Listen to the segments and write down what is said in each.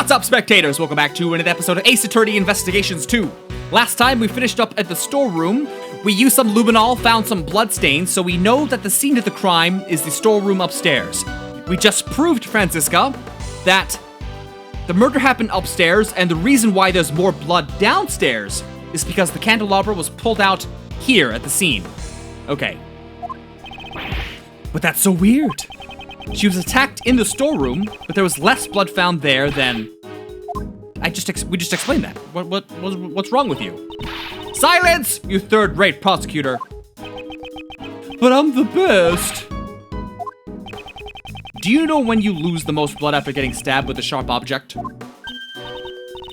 What's up, spectators? Welcome back to another episode of Ace Attorney Investigations 2. Last time we finished up at the storeroom. We used some luminol, found some bloodstains, so we know that the scene of the crime is the storeroom upstairs. We just proved to Franziska that the murder happened upstairs, and the reason why there's more blood downstairs is because the candelabra was pulled out here at the scene. Okay. But that's so weird. She was attacked in the storeroom, but there was less blood found there than... we just explained that. What's wrong with you? Silence, you third-rate prosecutor. But I'm the best. Do you know when you lose the most blood after getting stabbed with a sharp object?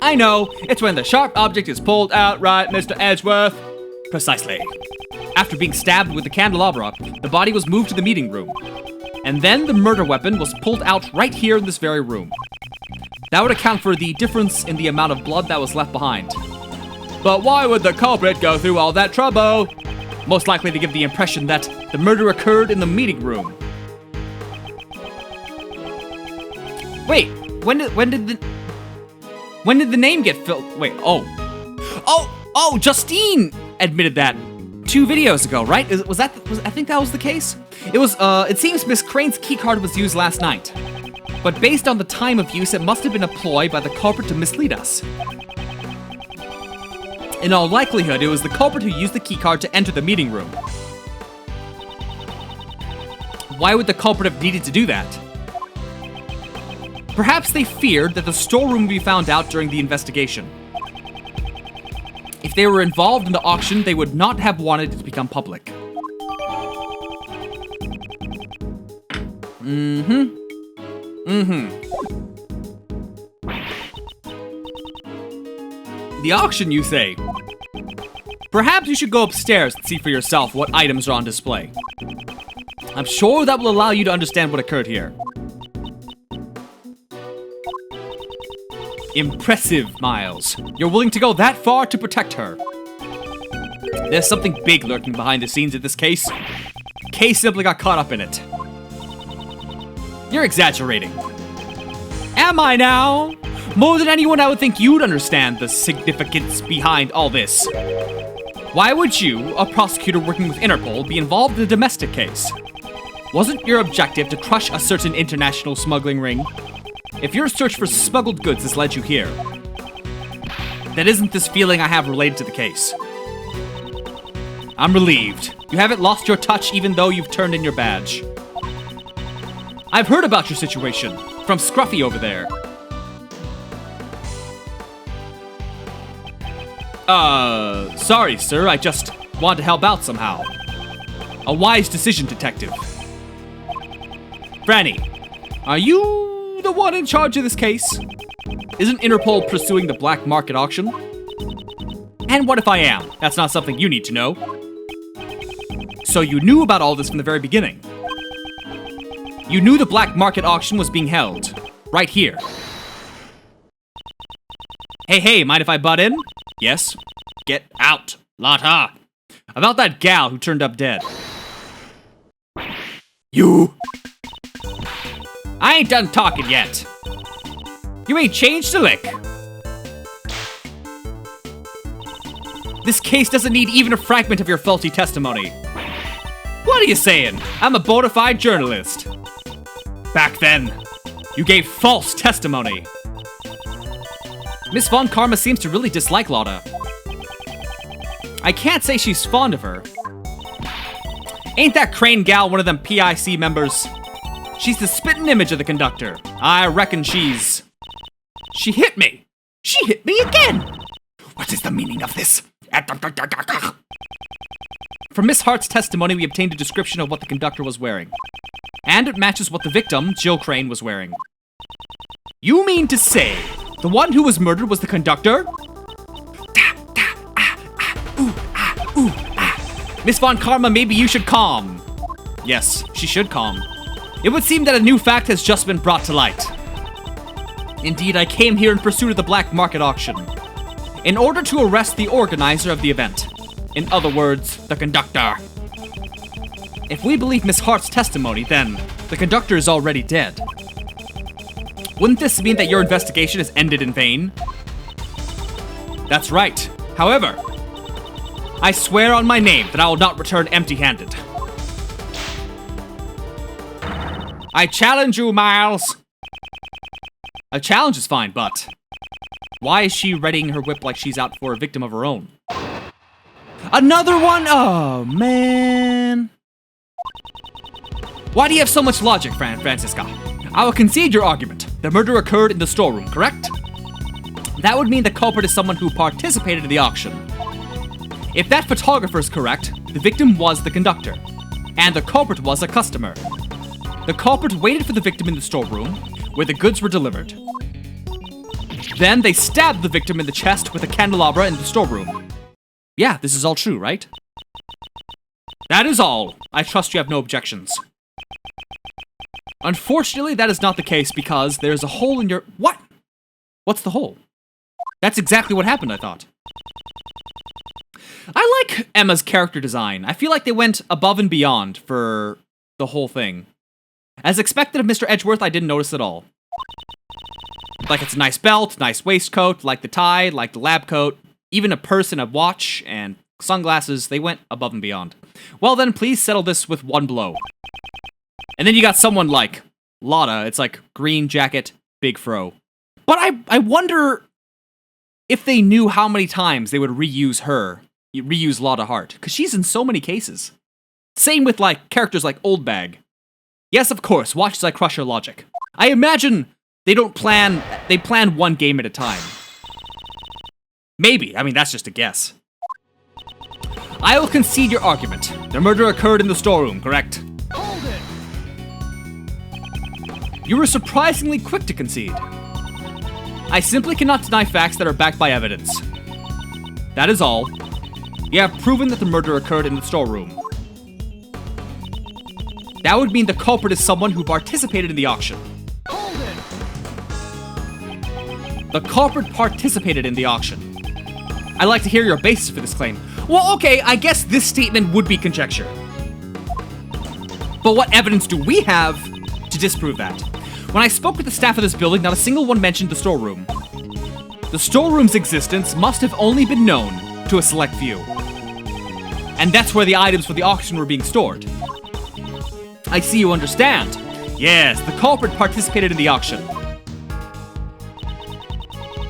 I know, it's when the sharp object is pulled out, right, Mr. Edgeworth? Precisely. After being stabbed with the candelabra, the body was moved to the meeting room. And then the murder weapon was pulled out right here in this very room. That would account for the difference in the amount of blood that was left behind. But why would the culprit go through all that trouble? Most likely to give the impression that the murder occurred in the meeting room. Wait, when did the name get filled? Wait, oh, Justine admitted that 2 videos ago, right? I think that was the case? It seems Miss Crane's keycard was used last night. But based on the time of use, it must have been a ploy by the culprit to mislead us. In all likelihood, it was the culprit who used the keycard to enter the meeting room. Why would the culprit have needed to do that? Perhaps they feared that the storeroom would be found out during the investigation. If they were involved in the auction, they would not have wanted it to become public. The auction, you say? Perhaps you should go upstairs and see for yourself what items are on display. I'm sure that will allow you to understand what occurred here. Impressive, Miles. You're willing to go that far to protect her. There's something big lurking behind the scenes of this case. Kay simply got caught up in it. You're exaggerating. Am I now? More than anyone, I would think you'd understand the significance behind all this. Why would you, a prosecutor working with Interpol, be involved in a domestic case? Wasn't your objective to crush a certain international smuggling ring? If your search for smuggled goods has led you here, then isn't this feeling I have related to the case? I'm relieved. You haven't lost your touch even though you've turned in your badge. I've heard about your situation from Scruffy over there. Sorry, sir. I just wanted to help out somehow. A wise decision, detective. Franny, are you the one in charge of this case? Isn't Interpol pursuing the black market auction? And what if I am? That's not something you need to know. So you knew about all this from the very beginning. You knew the black market auction was being held. Right here. Hey, mind if I butt in? Yes. Get out, Lotta. About that gal who turned up dead. You! I ain't done talking yet. You ain't changed a lick. This case doesn't need even a fragment of your faulty testimony. What are you saying? I'm a bona fide journalist. Back then, you gave false testimony. Miss Von Karma seems to really dislike Lotta. I can't say she's fond of her. Ain't that Crane gal one of them PIC members? She's the spitting image of the conductor. I reckon She hit me! She hit me again! What is the meaning of this? From Miss Hart's testimony, we obtained a description of what the conductor was wearing. And it matches what the victim, Jill Crane, was wearing. You mean to say the one who was murdered was the conductor? Miss Von Karma, maybe you should calm. Yes, she should calm. It would seem that a new fact has just been brought to light. Indeed, I came here in pursuit of the black market auction, in order to arrest the organizer of the event. In other words, the conductor. If we believe Miss Hart's testimony, then the conductor is already dead. Wouldn't this mean that your investigation has ended in vain? That's right. However, I swear on my name that I will not return empty-handed. I challenge you, Miles. A challenge is fine, but why is she readying her whip like she's out for a victim of her own? Another one? Oh, man. Why do you have so much logic, Francisca? I will concede your argument. The murder occurred in the storeroom, correct? That would mean the culprit is someone who participated in the auction. If that photographer is correct, the victim was the conductor, and the culprit was a customer. The culprit waited for the victim in the storeroom, where the goods were delivered. Then they stabbed the victim in the chest with a candelabra in the storeroom. Yeah, this is all true, right? That is all. I trust you have no objections. Unfortunately, that is not the case because there's a hole in your... What? What's the hole? That's exactly what happened, I thought. I like Emma's character design. I feel like they went above and beyond for the whole thing. As expected of Mr. Edgeworth, I didn't notice at all. Like it's a nice belt, nice waistcoat, like the tie, like the lab coat, even a purse and a watch and sunglasses, they went above and beyond. Well then, please settle this with one blow. And then you got someone like Lotta, it's like green jacket, big fro. But I wonder if they knew how many times they would reuse Lotta Hart, because she's in so many cases. Same with like characters like Old Bag. Yes, of course, watch as I crush your logic. I imagine they plan one game at a time. Maybe, I mean, that's just a guess. I will concede your argument. The murder occurred in the storeroom, correct? Hold it! You were surprisingly quick to concede. I simply cannot deny facts that are backed by evidence. That is all. You have proven that the murder occurred in the storeroom. That would mean the culprit is someone who participated in the auction. Hold it! The culprit participated in the auction. I'd like to hear your basis for this claim. Well, okay, I guess this statement would be conjecture. But what evidence do we have to disprove that? When I spoke with the staff of this building, not a single one mentioned the storeroom. The storeroom's existence must have only been known to a select few. And that's where the items for the auction were being stored. I see you understand. Yes, the culprit participated in the auction.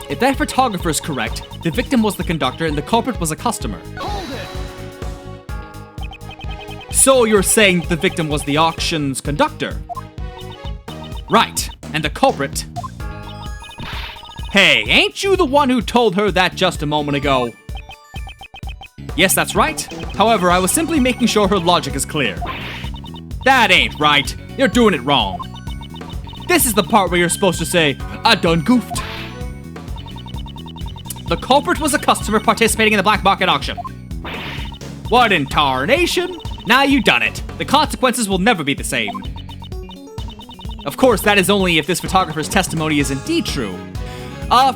If that photographer is correct, the victim was the conductor and the culprit was a customer. Hold it! So you're saying the victim was the auction's conductor? Right, and the culprit... Hey, ain't you the one who told her that just a moment ago? Yes, that's right. However, I was simply making sure her logic is clear. That ain't right. You're doing it wrong. This is the part where you're supposed to say, I done goofed. The culprit was a customer participating in the black market auction. What in tarnation? Now you done it. The consequences will never be the same. Of course, that is only if this photographer's testimony is indeed true.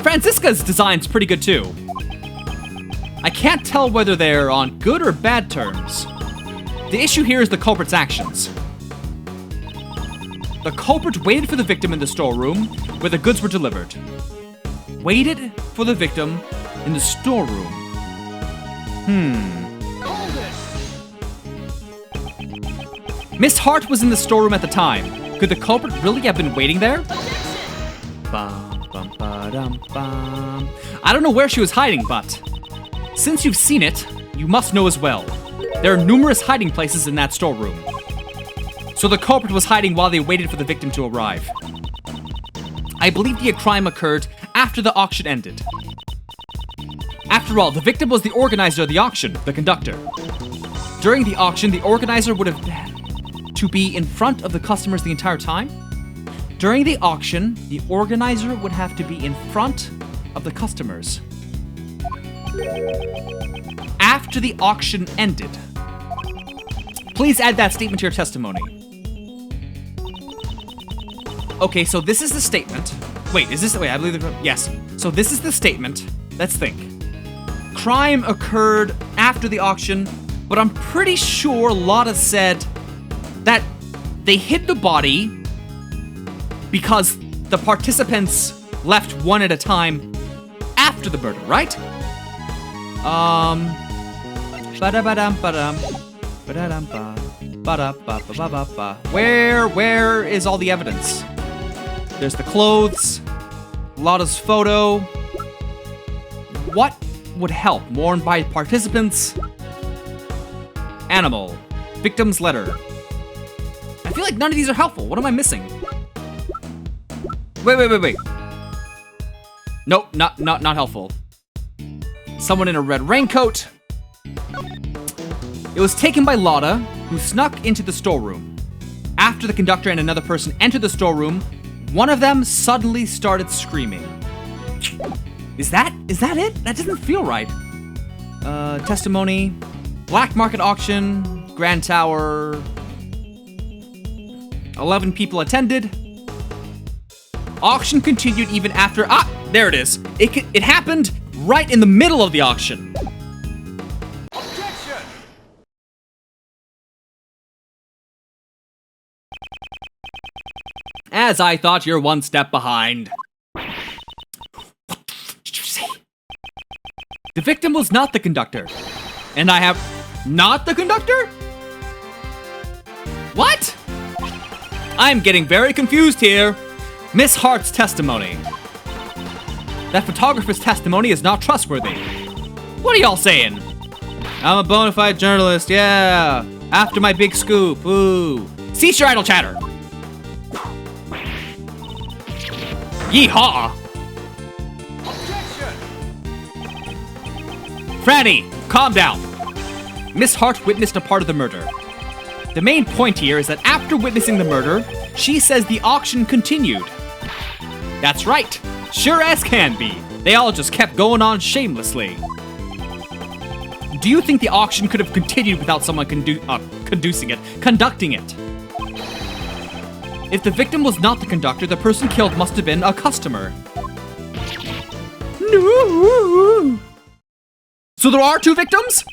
Francisca's design's pretty good too. I can't tell whether they're on good or bad terms. The issue here is the culprit's actions. The culprit waited for the victim in the storeroom where the goods were delivered. Waited for the victim in the storeroom. Hold it! Miss Hart was in the storeroom at the time. Could the culprit really have been waiting there? Bum, bum, ba-dum, bum. I don't know where she was hiding, but since you've seen it, you must know as well. There are numerous hiding places in that storeroom. So the culprit was hiding while they waited for the victim to arrive. I believe the crime occurred after the auction ended. After all, the victim was the organizer of the auction, the conductor. During the auction, the organizer would have to be in front of the customers the entire time? During the auction, the organizer would have to be in front of the customers. After the auction ended. Please add that statement to your testimony. Okay, so this is the statement. Wait, is this the way? I believe yes. So this is the statement. Let's think. Crime occurred after the auction, but I'm pretty sure Lotta said that they hid the body because the participants left one at a time after the murder, right? Where is all the evidence? There's the clothes, Lotta's photo. What would help? Worn by participants? Animal. Victim's letter. I feel like none of these are helpful. What am I missing? Wait. Nope, not helpful. Someone in a red raincoat. It was taken by Lotta, who snuck into the storeroom. After the conductor and another person entered the storeroom, one of them suddenly started screaming. Is that it? That doesn't feel right. Testimony. Black market auction. Grand Tower. 11 people attended. Auction continued even after... there it is. It happened right in the middle of the auction. Objection! As I thought, you're one step behind. What did you say? The victim was not the conductor. And I have... Not the conductor? What? I'm getting very confused here. Miss Hart's testimony. That photographer's testimony is not trustworthy. What are y'all saying? I'm a bona fide journalist, yeah. After my big scoop, ooh. Cease your idle chatter. Yeehaw! Objection! Franny, calm down. Miss Hart witnessed a part of the murder. The main point here is that after witnessing the murder, she says the auction continued. That's right. Sure as can be. They all just kept going on shamelessly. Do you think the auction could have continued without someone conducting it? If the victim was not the conductor, the person killed must have been a customer. No. So there are two victims?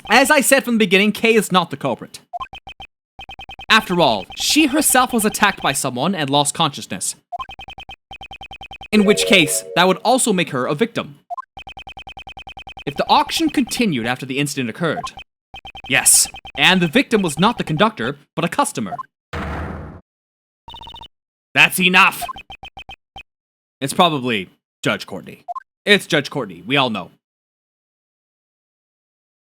As I said from the beginning, Kay is not the culprit. After all, she herself was attacked by someone and lost consciousness. In which case, that would also make her a victim. If the auction continued after the incident occurred. Yes, and the victim was not the conductor, but a customer. That's enough! It's probably Judge Courtney. It's Judge Courtney, we all know.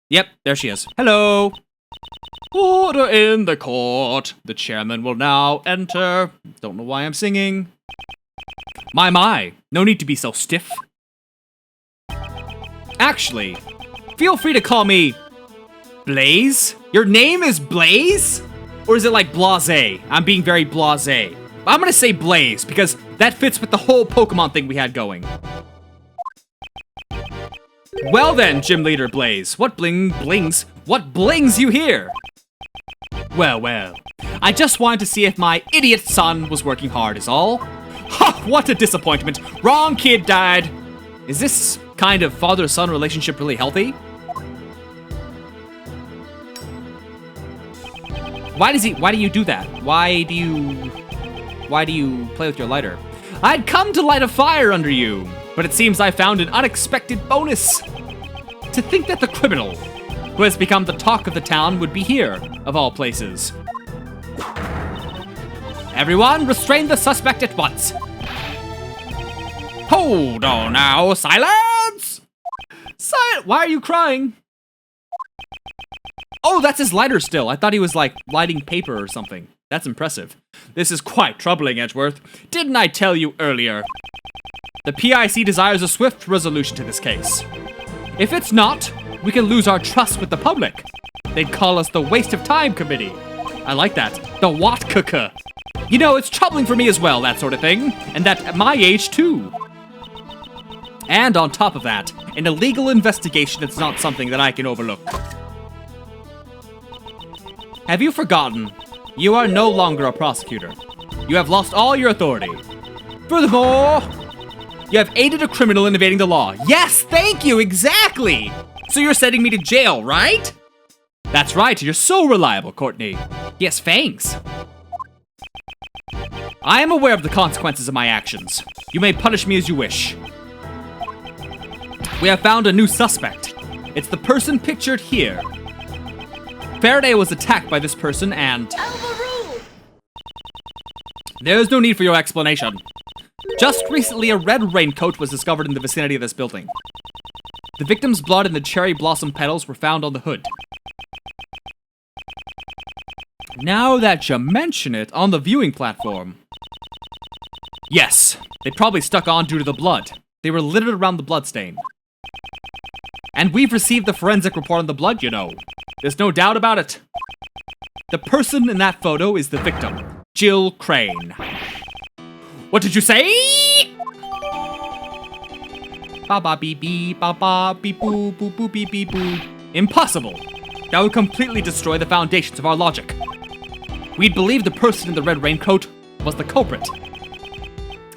Yep, there she is. Hello! Order in the court. The chairman will now enter. Don't know why I'm singing. My, no need to be so stiff. Actually, feel free to call me Blaze. Your name is Blaze? Or is it like Blase? I'm being very blase. I'm gonna say Blaze, because that fits with the whole Pokemon thing we had going. Well then, Gym Leader Blaze, what blings you here? Well, I just wanted to see if my idiot son was working hard is all. Ha, what a disappointment. Wrong kid died. Is this kind of father-son relationship really healthy? Why do you do that? Why do you play with your lighter? I'd come to light a fire under you, but it seems I found an unexpected bonus. To think that the criminal, who has become the talk of the town, would be here, of all places. Everyone, restrain the suspect at once. Hold on now, silence! Why are you crying? Oh, that's his lighter still. I thought he was, like, lighting paper or something. That's impressive. This is quite troubling, Edgeworth. Didn't I tell you earlier? The PIC desires a swift resolution to this case. If it's not, we can lose our trust with the public. They'd call us the Waste of Time Committee. I like that. The Watkaka. You know, it's troubling for me as well, that sort of thing. And that at my age, too. And on top of that, an illegal investigation is not something that I can overlook. Have you forgotten? You are no longer a prosecutor. You have lost all your authority. Furthermore, you have aided a criminal in evading the law. Yes, thank you, exactly! So you're sending me to jail, right? That's right, you're so reliable, Courtney. Yes, thanks. I am aware of the consequences of my actions. You may punish me as you wish. We have found a new suspect. It's the person pictured here. Faraday was attacked by this person and... There is no need for your explanation. Just recently, a red raincoat was discovered in the vicinity of this building. The victim's blood and the cherry blossom petals were found on the hood. Now that you mention it, on the viewing platform. Yes, they probably stuck on due to the blood. They were littered around the bloodstain. And we've received the forensic report on the blood, you know. There's no doubt about it. The person in that photo is the victim, Jill Crane. What did you say? Ba ba beep beep ba ba beep boo boo boo beep beep boo. Impossible. That would completely destroy the foundations of our logic. We'd believe the person in the red raincoat was the culprit.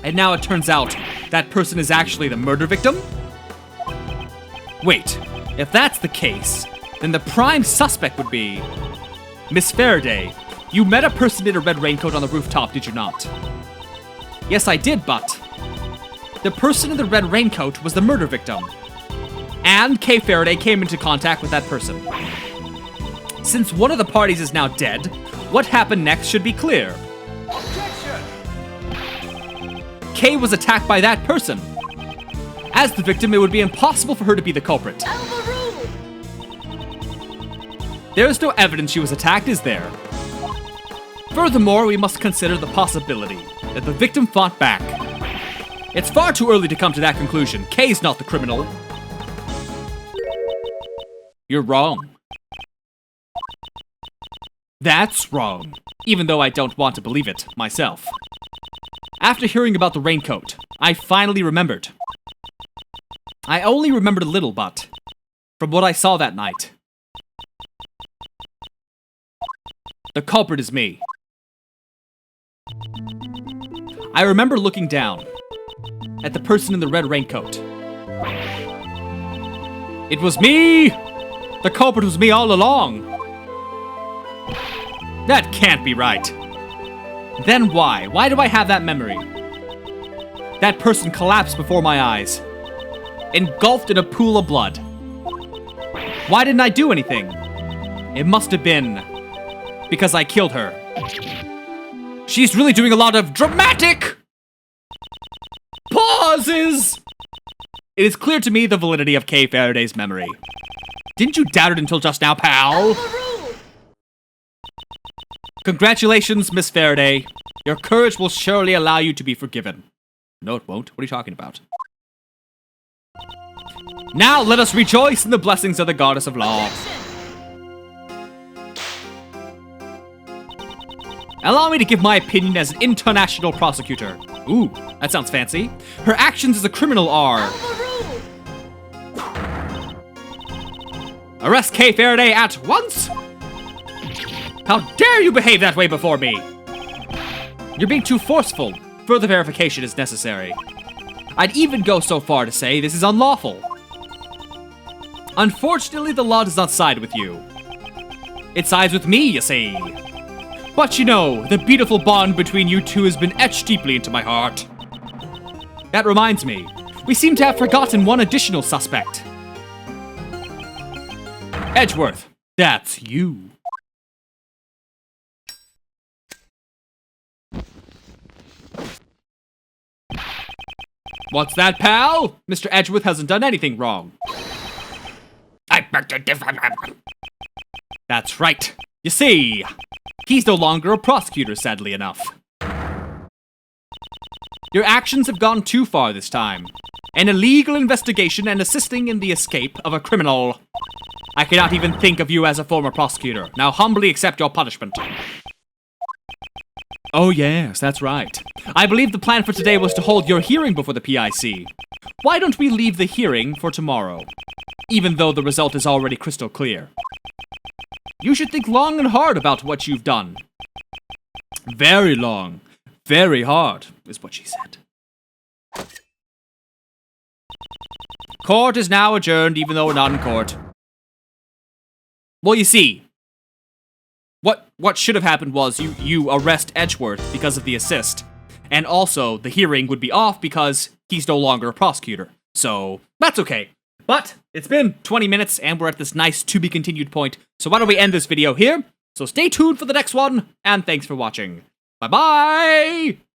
And now it turns out that person is actually the murder victim? Wait, if that's the case, then the prime suspect would be... Miss Faraday, you met a person in a red raincoat on the rooftop, did you not? Yes, I did, but... The person in the red raincoat was the murder victim. And Kay Faraday came into contact with that person. Since one of the parties is now dead, what happened next should be clear. Objection! Kay was attacked by that person. As the victim, it would be impossible for her to be the culprit. There is no evidence she was attacked, is there? Furthermore, we must consider the possibility that the victim fought back. It's far too early to come to that conclusion. Kay's not the criminal. You're wrong. That's wrong, even though I don't want to believe it myself. After hearing about the raincoat, I finally remembered. I only remembered a little, but from what I saw that night, the culprit is me. I remember looking down at the person in the red raincoat. It was me! The culprit was me all along. That can't be right. Then why? Why do I have that memory? That person collapsed before my eyes, engulfed in a pool of blood. Why didn't I do anything? It must have been because I killed her. She's really doing a lot of dramatic pauses! It is clear to me the validity of Kay Faraday's memory. Didn't you doubt it until just now, pal? Congratulations, Miss Faraday. Your courage will surely allow you to be forgiven. No, it won't. What are you talking about? Now let us rejoice in the blessings of the goddess of law. Allow me to give my opinion as an international prosecutor. Ooh, that sounds fancy. Her actions as a criminal are... Arrest Kay Faraday at once! How dare you behave that way before me? You're being too forceful. Further verification is necessary. I'd even go so far to say this is unlawful. Unfortunately, the law does not side with you. It sides with me, you see. But you know, the beautiful bond between you two has been etched deeply into my heart. That reminds me, we seem to have forgotten one additional suspect. Edgeworth, that's you. What's that, pal? Mr. Edgeworth hasn't done anything wrong. I beg to differ. That's right. You see, he's no longer a prosecutor, sadly enough. Your actions have gone too far this time. An illegal investigation and assisting in the escape of a criminal. I cannot even think of you as a former prosecutor. Now humbly accept your punishment. Oh yes, that's right. I believe the plan for today was to hold your hearing before the PIC. Why don't we leave the hearing for tomorrow? Even though the result is already crystal clear. You should think long and hard about what you've done. Very long. Very hard, is what she said. Court is now adjourned, even though we're not in court. Well, you see, what should have happened was you arrest Edgeworth because of the assist, And also, the hearing would be off because he's no longer a prosecutor. So, that's okay. But, it's been 20 minutes, and we're at this nice to-be-continued point, so why don't we end this video here? So stay tuned for the next one, and thanks for watching. Bye-bye!